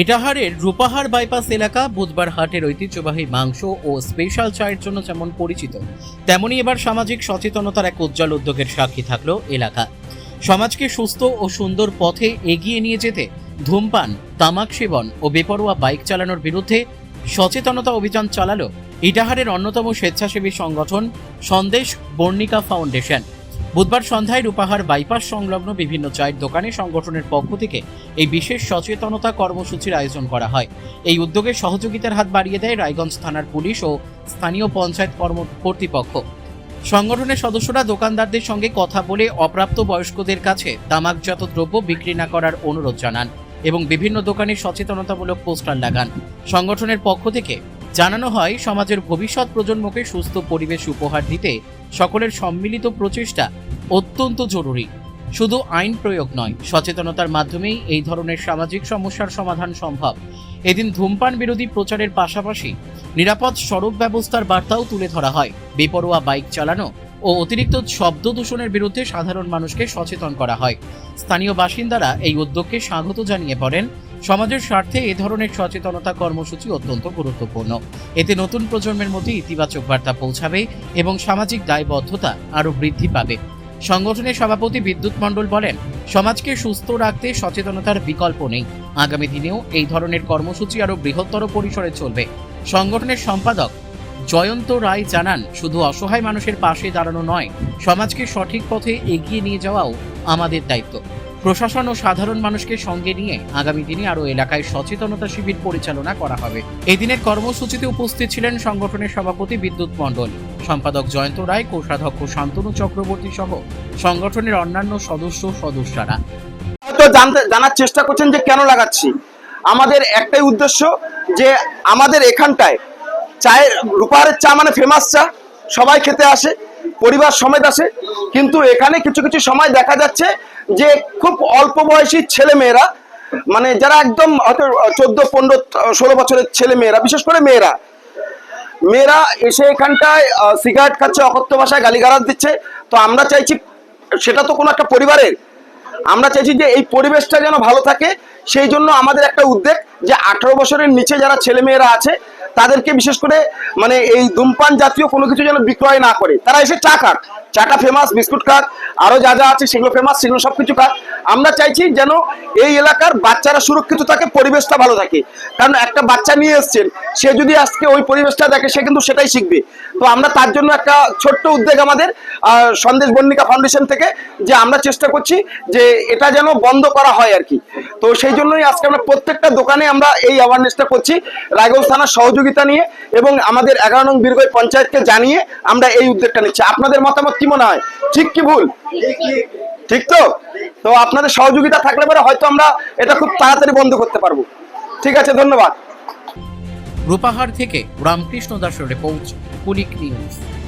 ইটাহারের Rupahar bypass এলাকা বুধবার হাটের ঐতিহ্যবাহী মাংস ও স্পেশাল চায়ের জন্য যেমন পরিচিত, তেমনি এবার সামাজিক সচেতনতার এক উজ্জ্বল উদ্যোগের সাক্ষী থাকলো এলাকা। সমাজকে সুস্থ ও সুন্দর পথে এগিয়ে নিয়ে যেতে ধূমপান, তামাক সেবন ও বেপরোয়া বাইক চালানোর বিরুদ্ধে সচেতনতা অভিযান চালালো ইটাহারের অন্যতম স্বেচ্ছাসেবী সংগঠন সন্দেশ বর্ণিকা ফাউন্ডেশন। বুধবার সন্ধ্যায় রূপাহার বাইপাস সংলগ্ন বিভিন্ন চায়ের দোকানে সংগঠনের পক্ষ থেকে এই বিশেষ সচেতনতা কর্মসূচির আয়োজন করা হয়। এই উদ্যোগে সহযোগিতার হাত বাড়িয়ে দেয় রায়গঞ্জ থানার পুলিশ ও স্থানীয় পঞ্চায়েত কর্তৃপক্ষ। সংগঠনের সদস্যরা দোকানদারদের সঙ্গে কথা বলে অপ্রাপ্ত বয়স্কদের কাছে তামাকজাত দ্রব্য বিক্রি না করার অনুরোধ জানান এবং বিভিন্ন দোকানে সচেতনতামূলক পোস্টার লাগান। সংগঠনের পক্ষ থেকে জানানো হয়, সমাজের ভবিষ্যৎ প্রজন্মকে সুস্থ পরিবেশ উপহার দিতে সকলের সম্মিলিত প্রচেষ্টা অত্যন্ত জরুরি। শুধু আইন প্রয়োগ নয়, সচেতনতার মাধ্যমেই এই ধরনের সামাজিক সমস্যার সমাধান সম্ভব। এদিন ধূমপান বিরোধী প্রচারের পাশাপাশি নিরাপদ সড়ক ব্যবস্থার বার্তাও তুলে ধরা হয়। বেপরোয়া বাইক চালানো ও অতিরিক্ত শব্দ দূষণের বিরুদ্ধে সাধারণ মানুষকে সচেতন করা হয়। স্থানীয় বাসিন্দারা এই উদ্যোগকে স্বাগত জানিয়ে বলেন, সমাজের স্বার্থে এ ধরনের সচেতনতা কর্মসূচি অত্যন্ত গুরুত্বপূর্ণ। এতে নতুন প্রজন্মের মধ্যে ইতিবাচক বার্তা পৌঁছাবে এবং সামাজিক দায়বদ্ধতা আরও বৃদ্ধি পাবে। সংগঠনের সভাপতি বিদ্যুৎ মণ্ডল বলেন, সমাজকে সুস্থ রাখতে সচেতনতার বিকল্প নেই। আগামী দিনেও এই ধরনের কর্মসূচি আরও বৃহত্তর পরিসরে চলবে। সংগঠনের সম্পাদক জয়ন্ত রায় জানান, শুধু অসহায় মানুষের পাশে দাঁড়ানো নয়, সমাজকে সঠিক পথে এগিয়ে নিয়ে যাওয়াও আমাদের দায়িত্ব। প্রশাসন ও সাধারণ মানুষকে সঙ্গে নিয়ে আগামী দিনে আরও এলাকায় সচেতনতা শিবির পরিচালনা করা হবে। এই দিনের কর্মসূচিতে উপস্থিত ছিলেন সংগঠনের সভাপতি বিদ্যুৎ মণ্ডল, সম্পাদক জয়ন্ত রায়, কোষাধ্যক্ষ শান্তনু চক্রবর্তী সহ সংগঠনের অন্যান্য সদস্যরা। হয়তো জানার চেষ্টা করছেন যে কেন লাগাচ্ছি। আমাদের একটাই উদ্দেশ্য যে আমাদের এখানটায় চায়ের, রূপাহারের চা মানে ফেমাস চা, সবাই খেতে আসে, পরিবার সমেত আসে। কিন্তু এখানে কিছু কিছু সময় দেখা যাচ্ছে যে খুব অল্প বয়সী ছেলে মেয়েরা, মানে যারা একদম হয়তো 14-15-16 বছরের ছেলে মেয়েরা, বিশেষ করে মেয়েরা এসে এখানটায় সিগারেট খাচ্ছে, অকথ্য ভাষায় গালিগালাজ দিচ্ছে। তো আমরা চাইছি, সেটা তো কোনো একটা পরিবারের, আমরা চাইছি যে এই পরিবেশটা যেন ভালো থাকে। সেই জন্য আমাদের একটা উদ্যোগ যে 18 বছরের নিচে যারা ছেলে মেয়েরা আছে তাদেরকে বিশেষ করে মানে এই ধূমপান জাতীয় কোনো কিছু যেন বিক্রয় না করে। তারা এসে চা খাক, চাটা ফেমাস, বিস্কুট খাক, আরো যা যা আছে সেগুলো ফেমাস, সেগুলো সবকিছু খাক। আমরা চাইছি যেন এই এলাকার বাচ্চারা সুরক্ষিত থাকে, পরিবেশটা ভালো থাকে। কারণ একটা বাচ্চা নিয়ে এসছেন, সে যদি আজকে ওই পরিবেশটা দেখে সে কিন্তু সেটাই শিখবে। তো আমরা তার জন্য একটা ছোট্ট উদ্যোগ আমাদের সন্দেশ বর্ণিকা ফাউন্ডেশন থেকে, যে আমরা চেষ্টা করছি যে এটা যেন বন্ধ করা হয় আর কি। তো সেই জন্যই আজকে আমরা প্রত্যেকটা দোকানে আমরা এই অ্যাওয়ারনেসটা করছি, রায়গঞ্জ থানার সহযোগিতা নিয়ে এবং আমাদের 11 নং বীরগঞ্জ পঞ্চায়েতকে জানিয়ে আমরা এই উদ্যোগটা নিচ্ছি। আপনাদের মতামত কি মনে হয়, ঠিক কি ভুল? ঠিক তো? তো আপনাদের সহযোগিতা থাকলে পরে হয়তো আমরা এটা খুব তাড়াতাড়ি বন্ধ করতে পারবো। ঠিক আছে, ধন্যবাদ। রূপাহার থেকে রামকৃষ্ণ দাসের রিপোর্ট, কুলিক নিউজ।